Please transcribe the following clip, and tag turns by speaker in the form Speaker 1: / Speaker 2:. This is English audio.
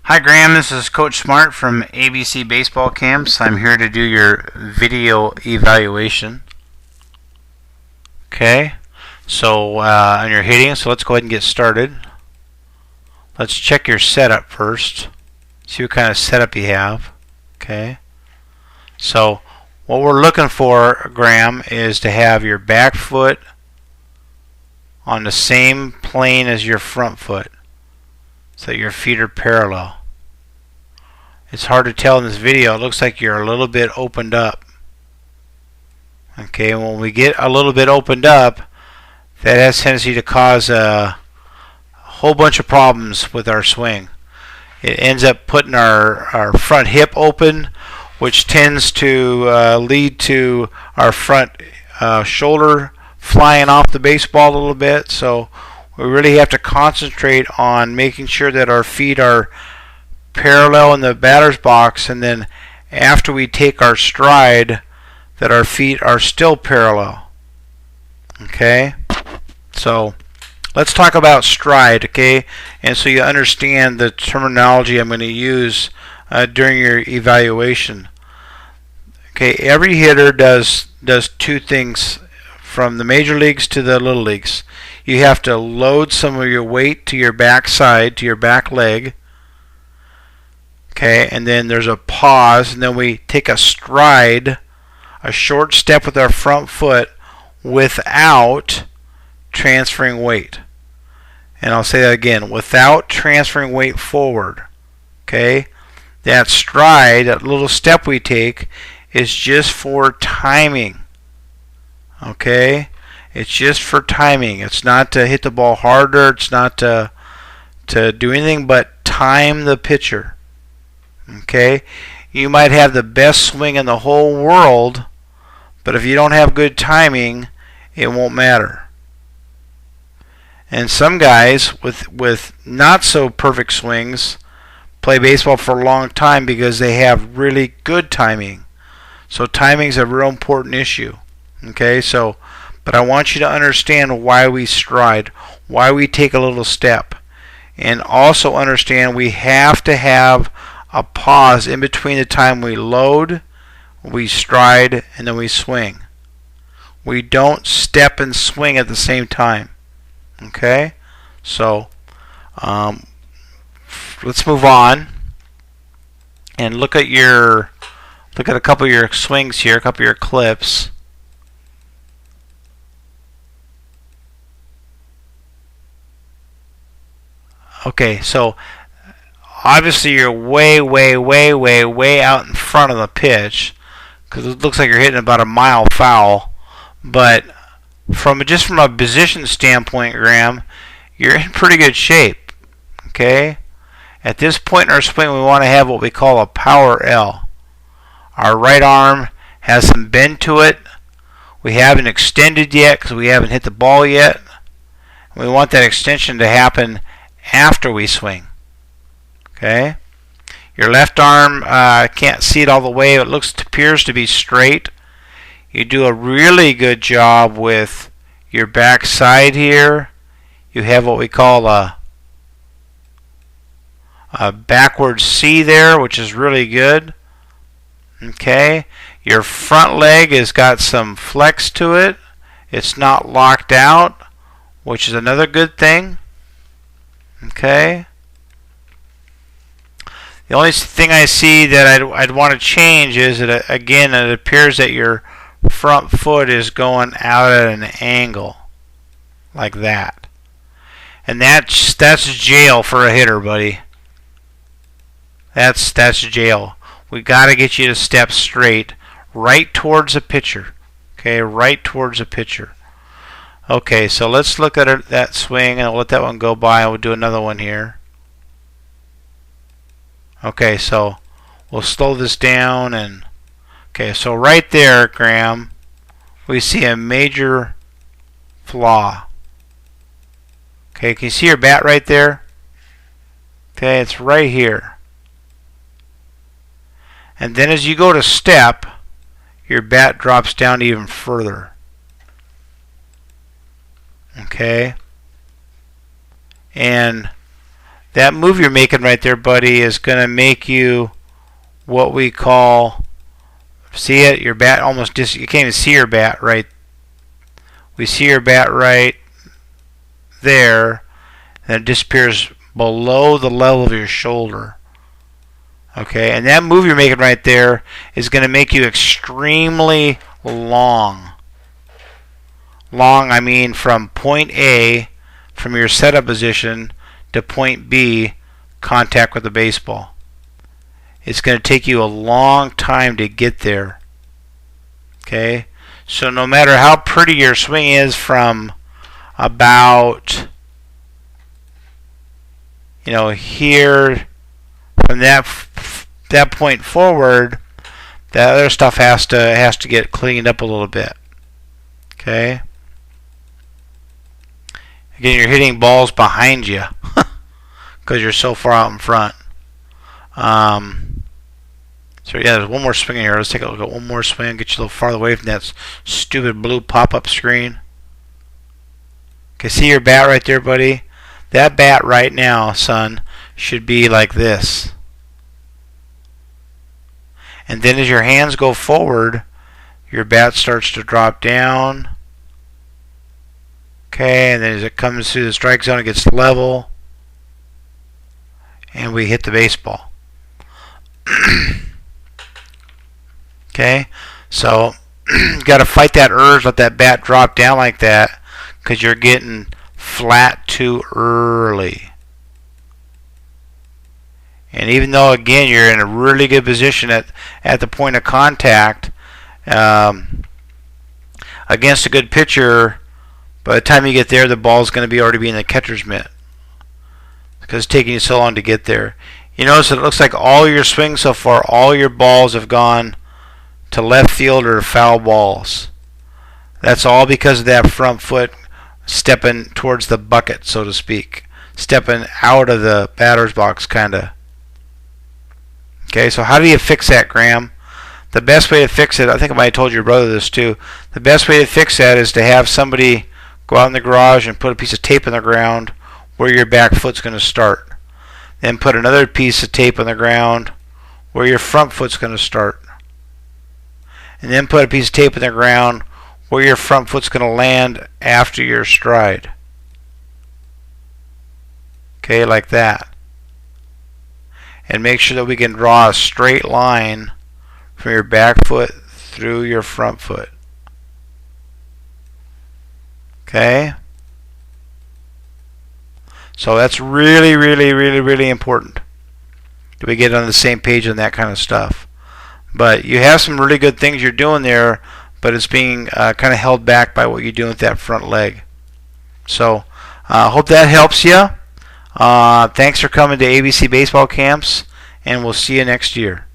Speaker 1: Hi Graham, this is Coach Smart from ABC Baseball Camps. I'm here to do your video evaluation. Okay, so on your hitting, so let's go ahead and get started. Let's check your setup first. See what kind of setup you have. Okay, so what we're looking for, Graham, is to have your back foot on the same plane as your front foot, so that your feet are parallel. It's hard to tell in this video. It looks like you're a little bit opened up. Okay, when we get a little bit opened up, that has a tendency to cause a whole bunch of problems with our swing. It ends up putting our front hip open, which tends to lead to our front shoulder flying off the baseball a little bit. So we really have to concentrate on making sure that our feet are parallel in the batter's box, and then after we take our stride, that our feet are still parallel. Okay, so let's talk about stride. Okay, and so you understand the terminology I'm going to use during your evaluation. Okay, every hitter does two things from the major leagues to the little leagues. You have to load some of your weight to your back side, to your back leg. Okay, and then there's a pause, and then we take a stride, a short step with our front foot without transferring weight. And I'll say that again, without transferring weight forward. Okay, that stride, that little step we take, is just for timing. Okay, it's just for timing. It's not to hit the ball harder. It's not to do anything but time the pitcher. Okay, you might have the best swing in the whole world, but if you don't have good timing, it won't matter. And some guys with not so perfect swings play baseball for a long time because they have really good timing. So timing is a real important issue. Okay, so but I want you to understand why we stride, why we take a little step, and also understand we have to have a pause in between the time we load, we stride, and then we swing. We don't step and swing at the same time. Okay, so let's move on and look at a couple of your swings here, a couple of your clips. Okay, so obviously you're way out in front of the pitch because it looks like you're hitting about a mile foul. But from a position standpoint, Graham, you're in pretty good shape. Okay, at this point in our swing, we want to have what we call a power L. Our right arm has some bend to it. We haven't extended yet because we haven't hit the ball yet. We want that extension to happen after we swing. Okay, your left arm, I can't see it all the way. It appears to be straight. You do a really good job with your back side here. You have what we call a backward C there, which is really good. Okay, your front leg has got some flex to it. It's not locked out, which is another good thing. Okay. The only thing I see that I'd want to change is that, again, it appears that your front foot is going out at an angle like that. And that's jail for a hitter, buddy. That's jail. We got to get you to step straight right towards the pitcher. Okay, right towards the pitcher. Okay, so let's look at that swing, and I'll let that one go by, and we'll do another one here. Okay, so we'll slow this down, and okay, so right there, Graham, we see a major flaw. Okay, can you see your bat right there? Okay, it's right here. And then as you go to step, your bat drops down even further. Okay? And that move you're making right there, buddy, is going to make you what we call, see it? Your bat almost you can't even see your bat right. We see your bat right there, and it disappears below the level of your shoulder. Okay, and that move you're making right there is going to make you extremely long. Long, I mean from point A, from your setup position, to point B, contact with the baseball. It's going to take you a long time to get there. Okay, so no matter how pretty your swing is from about, here, from that point forward, that other stuff has to get cleaned up a little bit. Okay. Again, you're hitting balls behind you because you're so far out in front. So yeah, there's one more swing in here. Let's take a look at one more swing. Get you a little farther away from that stupid blue pop-up screen. Okay, see your bat right there, buddy? That bat right now, son, should be like this. And then as your hands go forward, your bat starts to drop down. Okay, and then as it comes through the strike zone, it gets level. And we hit the baseball. Okay, so you got to fight that urge, let that bat drop down like that, because you're getting flat too early. And even though, again, you're in a really good position at the point of contact against a good pitcher, by the time you get there, the ball's going to already be in the catcher's mitt because it's taking you so long to get there. You notice it looks like all your swings so far, all your balls have gone to left field or foul balls. That's all because of that front foot stepping towards the bucket, so to speak. Stepping out of the batter's box, kind of. Okay, so how do you fix that, Graham? The best way to fix it, I think I might have told your brother this too, the best way to fix that is to have somebody go out in the garage and put a piece of tape in the ground where your back foot's going to start. Then put another piece of tape on the ground where your front foot's going to start. And then put a piece of tape in the ground where your front foot's going to land after your stride. Okay, like that. And make sure that we can draw a straight line from your back foot through your front foot. Okay? So that's really, really, really, really important. Do we get on the same page on that kind of stuff? But you have some really good things you're doing there, but it's being kind of held back by what you're doing with that front leg. So hope that helps you. Thanks for coming to ABC Baseball Camps, and we'll see you next year.